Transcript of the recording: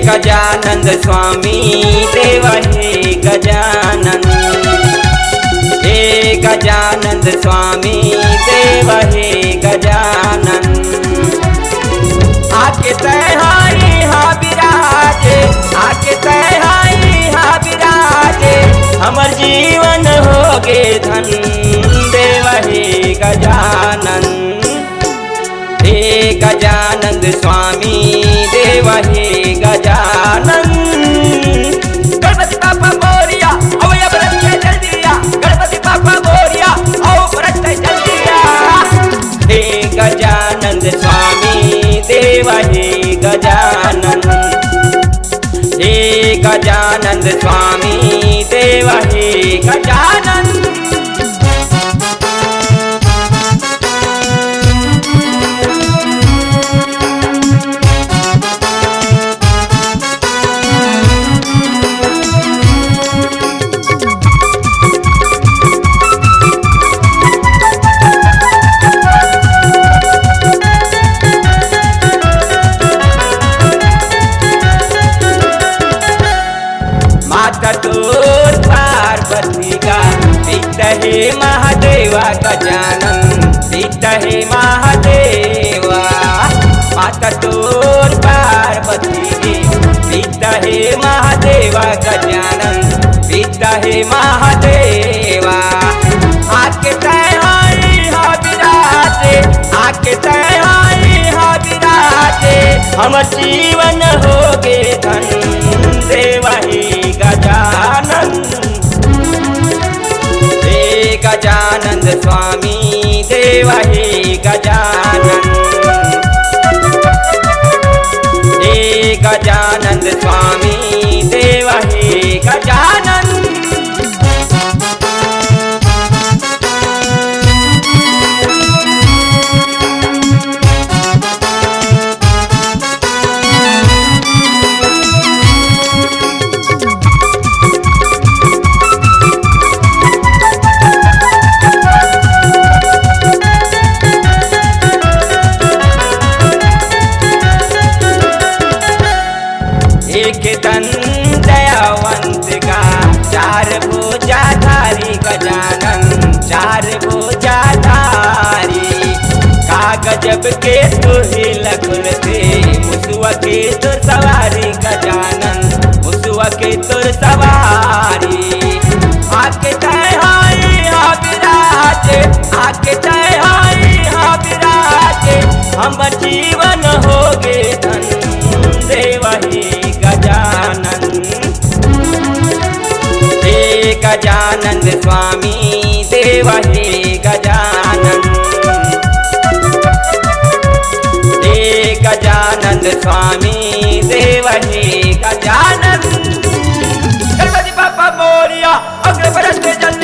गजानंद स्वामी देव हे गजानन, हे गजानंद स्वामी देव हे गजानन। आके तहाई हा विराजे, आके तहाई हा विराजे, हमर जीवन होगे धन देव हे गजानन, हे गजानंद स्वामी देव हे गजानन। गणपति बापा मोरिया अवय व्रत जल्दिया, गणपति बापा मोरिया औ व्रत जल्दिया। हे गजानंद स्वामी देव हे गजानन, हे गजानंद स्वामी देव हे गजानन। तोर पार्वती का पिता हे महादेवा गजानन, पिता हे महादेवा। माता तोर पार्वती के पिता हे महादेवा गजानन, पिता हे महादेवा। आके तहाई हा विराजे, आके तहाई हा विराजे, हमर जीवन होगे धन देव हे गजानन, हे गजानंद स्वामी देव हे गजानन, हे गजानंद स्वामी देव हे गजानन। एक दंत दयावंत का चार भुजाधारी गजानन, चार भुजाधारी। कागजब के तुही लखुन थे, मुसुआ के तुर सवारी गजानन, मुसुआ के तुर सवारी। आके तहाई हा विराजे, आके तहाई हा विराजे, हमर जीवन होगे धन देव हे गजानन, हे गजानंद स्वामी देव हे गजानन, हे गजानंद स्वामी देव हे गजानन। गणपति बापा मोरिया अग्र बरस जल्दी।